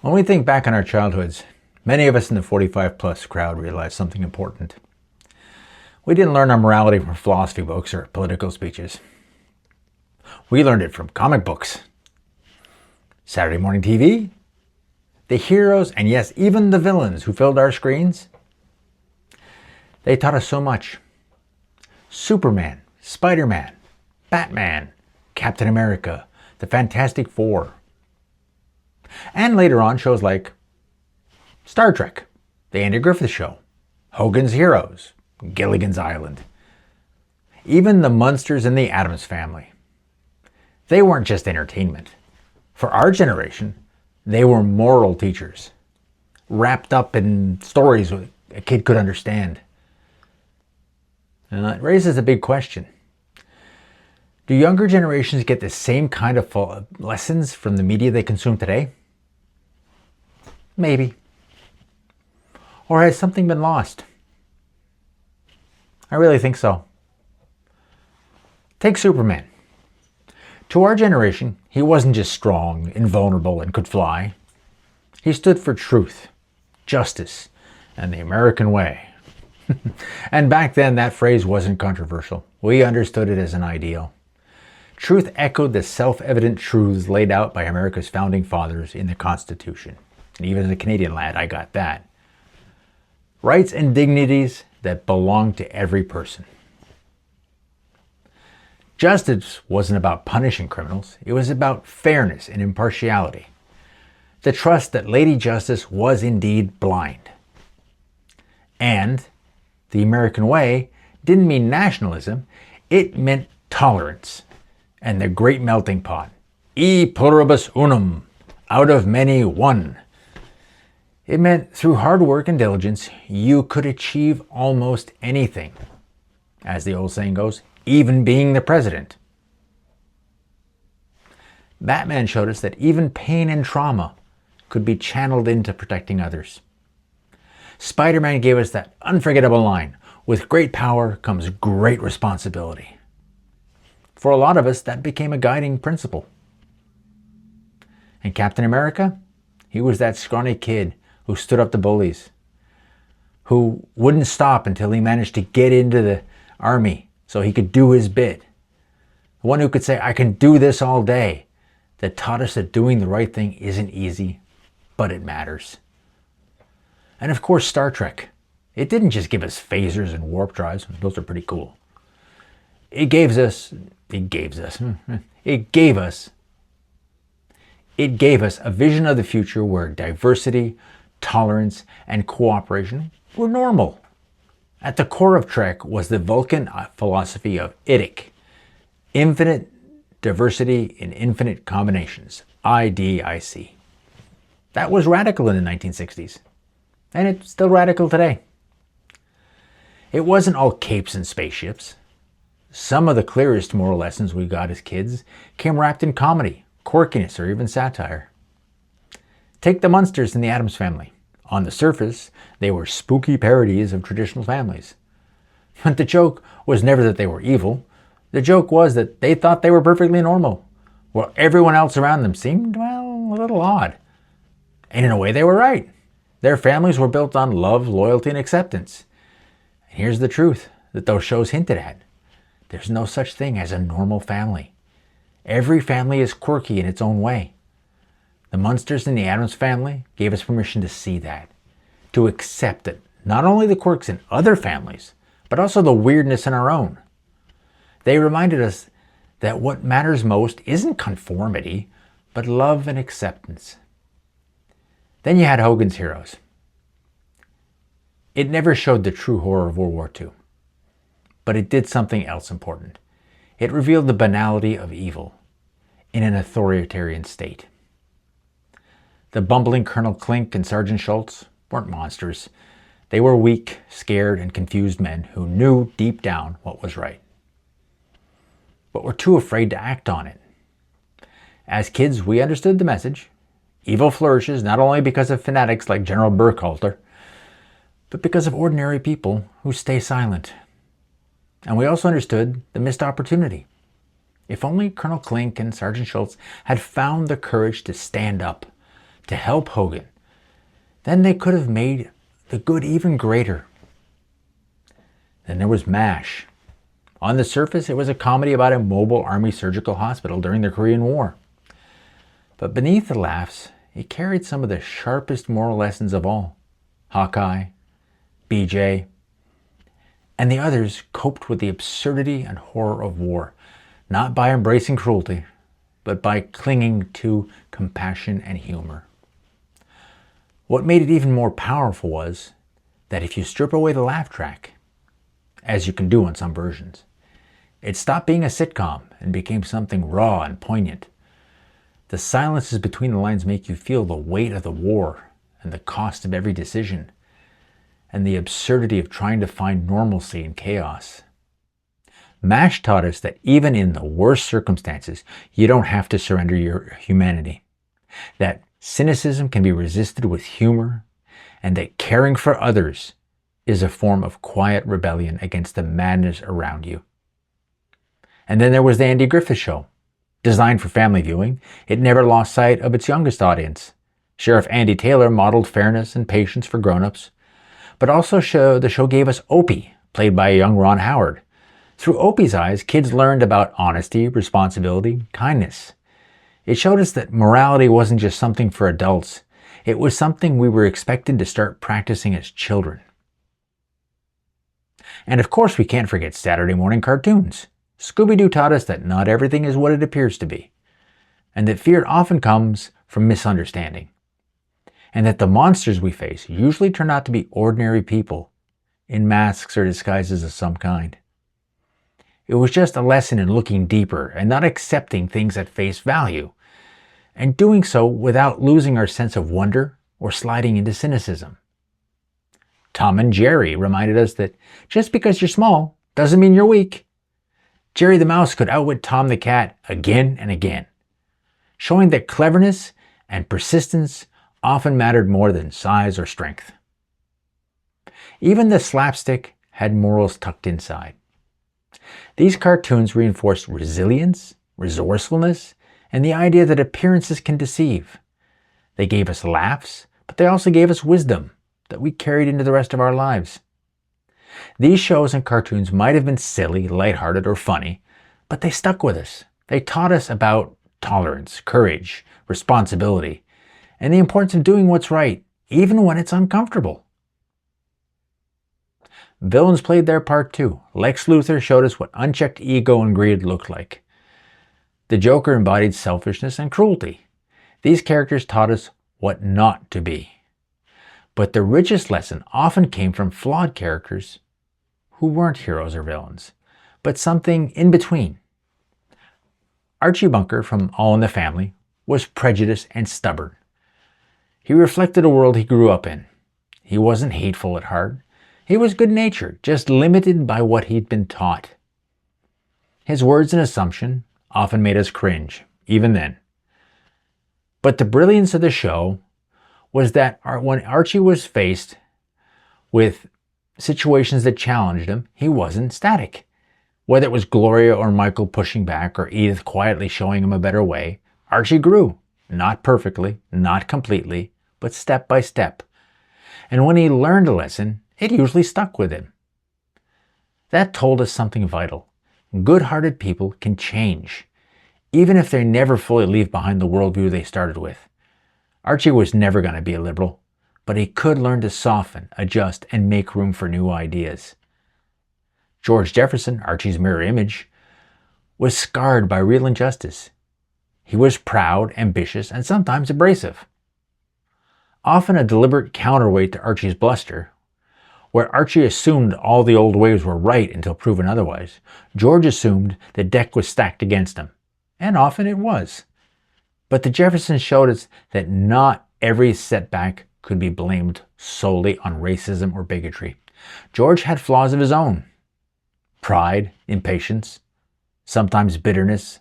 When we think back on our childhoods, many of us in the 45 plus crowd realize something important. We didn't learn our morality from philosophy books or political speeches. We learned it from comic books, Saturday morning TV, the heroes, and yes, even the villains who filled our screens. They taught us so much. Superman, Spider-Man, Batman, Captain America, the Fantastic Four. And later on, shows like Star Trek, The Andy Griffith Show, Hogan's Heroes, Gilligan's Island. Even the Munsters and the Addams Family. They weren't just entertainment. For our generation, they were moral teachers, wrapped up in stories a kid could understand. And that raises a big question. Do younger generations get the same kind of lessons from the media they consume today? Maybe. Or has something been lost? I really think so. Take Superman. To our generation, he wasn't just strong, invulnerable, and could fly. He stood for truth, justice, and the American way. And back then, that phrase wasn't controversial. We understood it as an ideal. Truth echoed the self-evident truths laid out by America's founding fathers in the Constitution. And even as a Canadian lad, I got that. Rights and dignities that belong to every person. Justice wasn't about punishing criminals. It was about fairness and impartiality. The trust that Lady Justice was indeed blind. And the American way didn't mean nationalism. It meant tolerance and the great melting pot. E pluribus unum, out of many one. It meant through hard work and diligence, you could achieve almost anything. As the old saying goes, even being the president. Batman showed us that even pain and trauma could be channeled into protecting others. Spider-Man gave us that unforgettable line, with great power comes great responsibility. For a lot of us, that became a guiding principle. And Captain America? He was that scrawny kid who stood up to bullies, who wouldn't stop until he managed to get into the army so he could do his bit. The one who could say, I can do this all day, that taught us that doing the right thing isn't easy, but it matters. And of course, Star Trek. It didn't just give us phasers and warp drives. Those are pretty cool. It gave us a vision of the future where diversity, tolerance, and cooperation were normal. At the core of Trek was the Vulcan philosophy of IDIC, infinite diversity in infinite combinations, IDIC. That was radical in the 1960s, and it's still radical today. It wasn't all capes and spaceships. Some of the clearest moral lessons we got as kids came wrapped in comedy, quirkiness, or even satire. Take the Munsters and the Addams Family. On the surface, they were spooky parodies of traditional families. But the joke was never that they were evil. The joke was that they thought they were perfectly normal, while everyone else around them seemed, well, a little odd. And in a way, they were right. Their families were built on love, loyalty, and acceptance. And here's the truth that those shows hinted at. There's no such thing as a normal family. Every family is quirky in its own way. The Munsters and the Addams Family gave us permission to see that, to accept it, not only the quirks in other families, but also the weirdness in our own. They reminded us that what matters most isn't conformity, but love and acceptance. Then you had Hogan's Heroes. It never showed the true horror of World War II, but it did something else important. It revealed the banality of evil in an authoritarian state. The bumbling Colonel Klink and Sergeant Schultz weren't monsters. They were weak, scared, and confused men who knew deep down what was right, but were too afraid to act on it. As kids, we understood the message. Evil flourishes not only because of fanatics like General Burkhalter, but because of ordinary people who stay silent. And we also understood the missed opportunity. If only Colonel Klink and Sergeant Schultz had found the courage to stand up, to help Hogan, then they could have made the good even greater. Then there was MASH. On the surface, it was a comedy about a mobile army surgical hospital during the Korean War. But beneath the laughs, it carried some of the sharpest moral lessons of all. Hawkeye, BJ, and the others coped with the absurdity and horror of war, not by embracing cruelty, but by clinging to compassion and humor. What made it even more powerful was that if you strip away the laugh track, as you can do on some versions, it stopped being a sitcom and became something raw and poignant. The silences between the lines make you feel the weight of the war and the cost of every decision, and the absurdity of trying to find normalcy in chaos. MASH taught us that even in the worst circumstances, you don't have to surrender your humanity. That cynicism can be resisted with humor, and that caring for others is a form of quiet rebellion against the madness around you. And then there was the Andy Griffith Show. Designed for family viewing, it never lost sight of its youngest audience. Sheriff Andy Taylor modeled fairness and patience for grown-ups, but also the show gave us Opie, played by a young Ron Howard. Through Opie's eyes, kids learned about honesty, responsibility, kindness. It showed us that morality wasn't just something for adults. It was something we were expected to start practicing as children. And of course, we can't forget Saturday morning cartoons. Scooby-Doo taught us that not everything is what it appears to be, and that fear often comes from misunderstanding, and that the monsters we face usually turn out to be ordinary people in masks or disguises of some kind. It was just a lesson in looking deeper and not accepting things at face value, and doing so without losing our sense of wonder or sliding into cynicism. Tom and Jerry reminded us that just because you're small doesn't mean you're weak. Jerry the Mouse could outwit Tom the Cat again and again, showing that cleverness and persistence often mattered more than size or strength. Even the slapstick had morals tucked inside. These cartoons reinforced resilience, resourcefulness, and the idea that appearances can deceive. They gave us laughs, but they also gave us wisdom that we carried into the rest of our lives. These shows and cartoons might have been silly, lighthearted, or funny, but they stuck with us. They taught us about tolerance, courage, responsibility, and the importance of doing what's right, even when it's uncomfortable. Villains played their part too. Lex Luthor showed us what unchecked ego and greed looked like. The Joker embodied selfishness and cruelty. These characters taught us what not to be. But the richest lesson often came from flawed characters who weren't heroes or villains, but something in between. Archie Bunker from All in the Family was prejudiced and stubborn. He reflected a world he grew up in. He wasn't hateful at heart. He was good-natured, just limited by what he'd been taught. His words and assumption often made us cringe, even then. But the brilliance of the show was that when Archie was faced with situations that challenged him, he wasn't static. Whether it was Gloria or Michael pushing back or Edith quietly showing him a better way, Archie grew. Not perfectly, not completely, but step by step. And when he learned a lesson, it usually stuck with him. That told us something vital. Good-hearted people can change, even if they never fully leave behind the worldview they started with. Archie was never going to be a liberal, but he could learn to soften, adjust, and make room for new ideas. George Jefferson, Archie's mirror image, was scarred by real injustice. He was proud, ambitious, and sometimes abrasive. Often a deliberate counterweight to Archie's bluster, where Archie assumed all the old ways were right until proven otherwise, George assumed the deck was stacked against him, and often it was. But the Jeffersons showed us that not every setback could be blamed solely on racism or bigotry. George had flaws of his own. Pride, impatience, sometimes bitterness,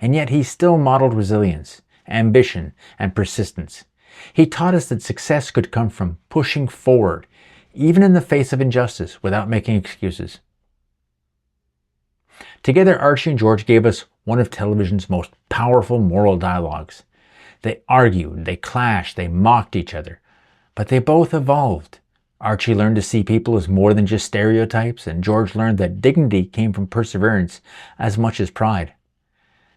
and yet he still modeled resilience, ambition, and persistence. He taught us that success could come from pushing forward, even in the face of injustice, without making excuses. Together, Archie and George gave us one of television's most powerful moral dialogues. They argued, they clashed, they mocked each other, but they both evolved. Archie learned to see people as more than just stereotypes, and George learned that dignity came from perseverance as much as pride.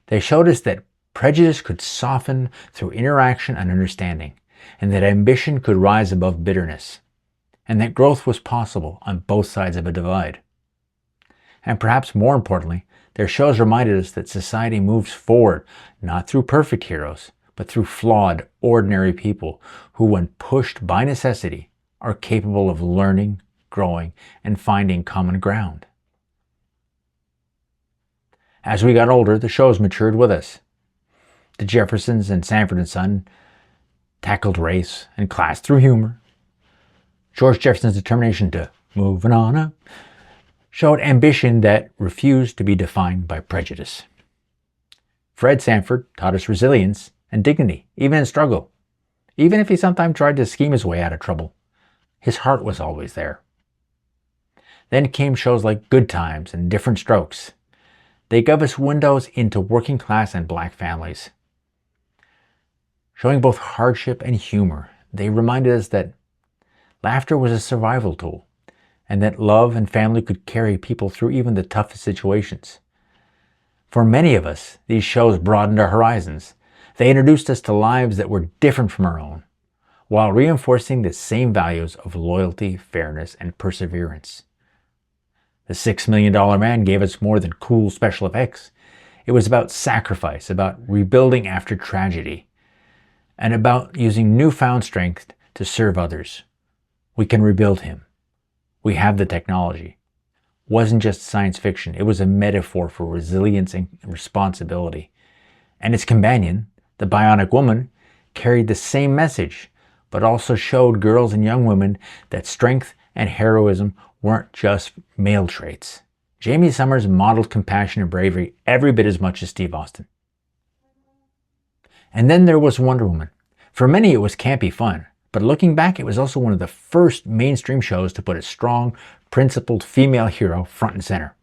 They showed us that prejudice could soften through interaction and understanding, and that ambition could rise above bitterness, and that growth was possible on both sides of a divide. And perhaps more importantly, their shows reminded us that society moves forward not through perfect heroes, but through flawed, ordinary people who, when pushed by necessity, are capable of learning, growing, and finding common ground. As we got older, the shows matured with us. The Jeffersons and Sanford and Son tackled race and class through humor. George Jefferson's determination to move on up showed ambition that refused to be defined by prejudice. Fred Sanford taught us resilience and dignity, even in struggle. Even if he sometimes tried to scheme his way out of trouble, his heart was always there. Then came shows like Good Times and Different Strokes. They gave us windows into working class and black families. Showing both hardship and humor, they reminded us that laughter was a survival tool, and that love and family could carry people through even the toughest situations. For many of us, these shows broadened our horizons. They introduced us to lives that were different from our own, while reinforcing the same values of loyalty, fairness, and perseverance. The $6 Million Man gave us more than cool special effects. It was about sacrifice, about rebuilding after tragedy, and about using newfound strength to serve others. We can rebuild him. We have the technology. It wasn't just science fiction. It was a metaphor for resilience and responsibility. And its companion, the Bionic Woman, carried the same message, but also showed girls and young women that strength and heroism weren't just male traits. Jamie Summers modeled compassion and bravery every bit as much as Steve Austin. And then there was Wonder Woman. For many, it was campy fun. But looking back, it was also one of the first mainstream shows to put a strong, principled female hero front and center.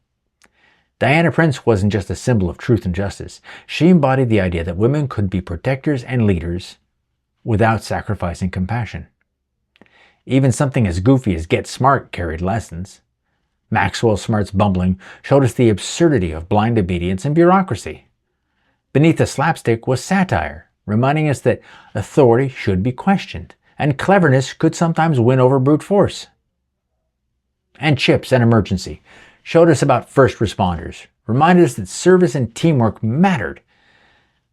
Diana Prince wasn't just a symbol of truth and justice. She embodied the idea that women could be protectors and leaders without sacrificing compassion. Even something as goofy as Get Smart carried lessons. Maxwell Smart's bumbling showed us the absurdity of blind obedience and bureaucracy. Beneath the slapstick was satire, reminding us that authority should be questioned, and cleverness could sometimes win over brute force. And Chips and Emergency showed us about first responders, reminded us that service and teamwork mattered.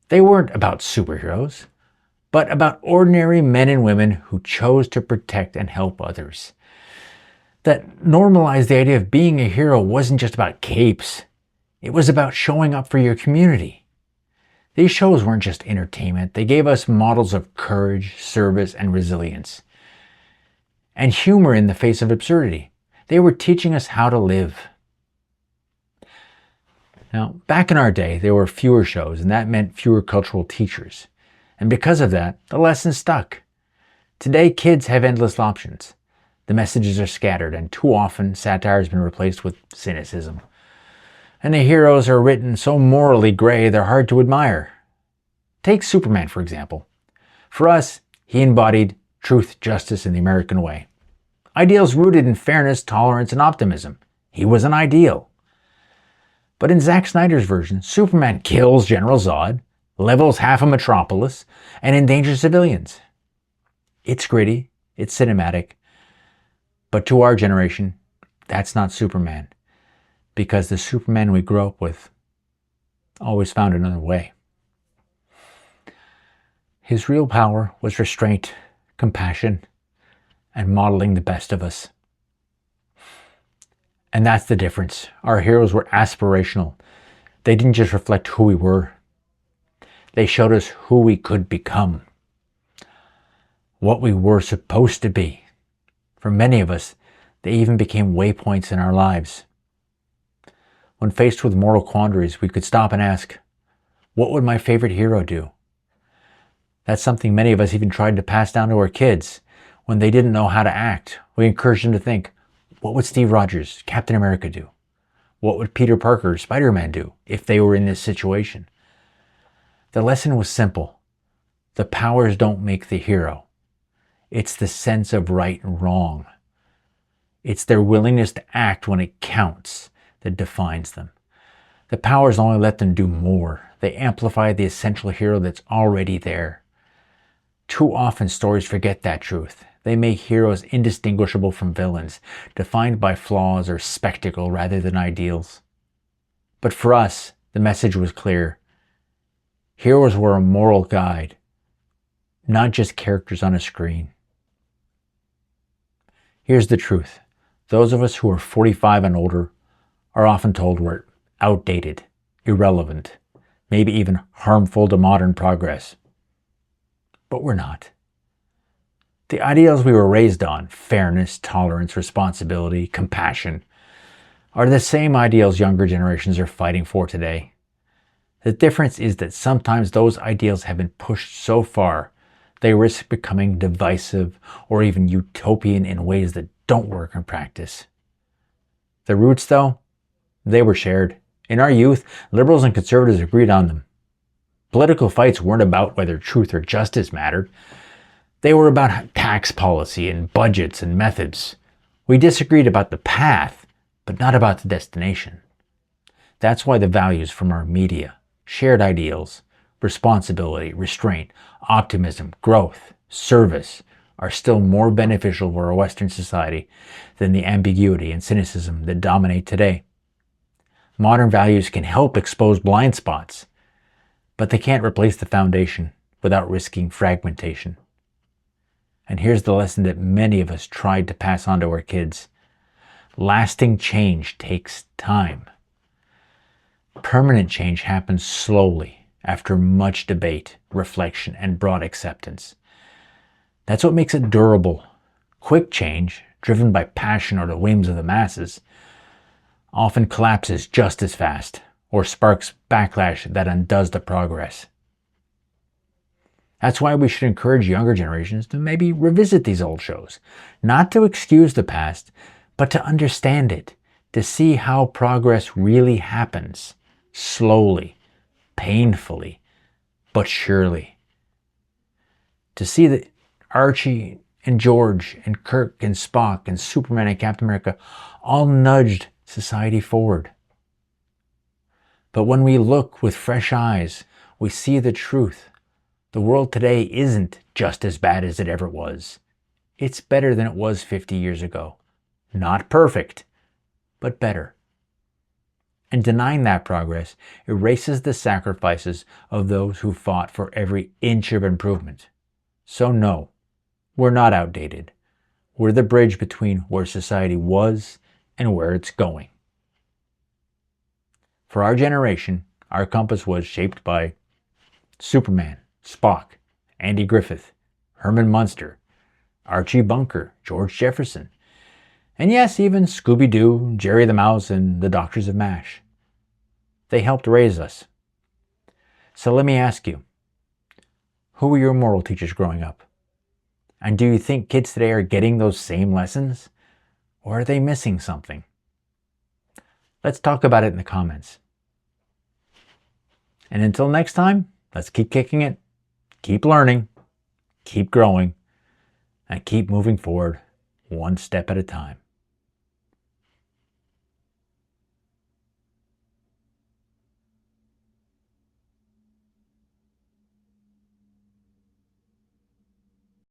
They weren't about superheroes, but about ordinary men and women who chose to protect and help others. That normalized the idea of being a hero wasn't just about capes. It was about showing up for your community. These shows weren't just entertainment. They gave us models of courage, service, and resilience. And humor in the face of absurdity. They were teaching us how to live. Now, back in our day, there were fewer shows, and that meant fewer cultural teachers. And because of that, the lessons stuck. Today, kids have endless options. The messages are scattered, and too often, satire has been replaced with cynicism. And the heroes are written so morally gray they're hard to admire. Take Superman, for example. For us, he embodied truth, justice, and the American way. Ideals rooted in fairness, tolerance, and optimism. He was an ideal. But in Zack Snyder's version, Superman kills General Zod, levels half a metropolis, and endangers civilians. It's gritty, it's cinematic, but to our generation, that's not Superman. Because the Superman we grew up with always found another way. His real power was restraint, compassion, and modeling the best of us. And that's the difference. Our heroes were aspirational. They didn't just reflect who we were. They showed us who we could become. What we were supposed to be. For many of us, they even became waypoints in our lives. When faced with moral quandaries, we could stop and ask, what would my favorite hero do? That's something many of us even tried to pass down to our kids. When they didn't know how to act, we encouraged them to think, what would Steve Rogers, Captain America, do? What would Peter Parker, Spider-Man, do if they were in this situation? The lesson was simple. The powers don't make the hero. It's the sense of right and wrong. It's their willingness to act when it counts that defines them. The powers only let them do more. They amplify the essential hero that's already there. Too often stories forget that truth. They make heroes indistinguishable from villains, defined by flaws or spectacle rather than ideals. But for us, the message was clear. Heroes were a moral guide, not just characters on a screen. Here's the truth. Those of us who are 45 and older are often told we're outdated, irrelevant, maybe even harmful to modern progress. But we're not. The ideals we were raised on, fairness, tolerance, responsibility, compassion, are the same ideals younger generations are fighting for today. The difference is that sometimes those ideals have been pushed so far they risk becoming divisive or even utopian in ways that don't work in practice. The roots, though, they were shared. In our youth, liberals and conservatives agreed on them. Political fights weren't about whether truth or justice mattered. They were about tax policy and budgets and methods. We disagreed about the path, but not about the destination. That's why the values from our media, shared ideals, responsibility, restraint, optimism, growth, service, are still more beneficial for our Western society than the ambiguity and cynicism that dominate today. Modern values can help expose blind spots, but they can't replace the foundation without risking fragmentation. And here's the lesson that many of us tried to pass on to our kids. Lasting change takes time. Permanent change happens slowly after much debate, reflection, and broad acceptance. That's what makes it durable. Quick change, driven by passion or the whims of the masses, often collapses just as fast or sparks backlash that undoes the progress. That's why we should encourage younger generations to maybe revisit these old shows, not to excuse the past, but to understand it, to see how progress really happens, slowly, painfully, but surely. To see that Archie and George and Kirk and Spock and Superman and Captain America all nudged society forward. But when we look with fresh eyes, we see the truth. The world today isn't just as bad as it ever was. It's better than it was 50 years ago. Not perfect, but better. And denying that progress erases the sacrifices of those who fought for every inch of improvement. So no, we're not outdated. We're the bridge between where society was and where it's going. For our generation, our compass was shaped by Superman, Spock, Andy Griffith, Herman Munster, Archie Bunker, George Jefferson, and yes, even Scooby-Doo, Jerry the Mouse, and the Doctors of MASH. They helped raise us. So let me ask you, who were your moral teachers growing up? And do you think kids today are getting those same lessons? Or are they missing something? Let's talk about it in the comments. And until next time, let's keep kicking it, keep learning, keep growing, and keep moving forward one step at a time.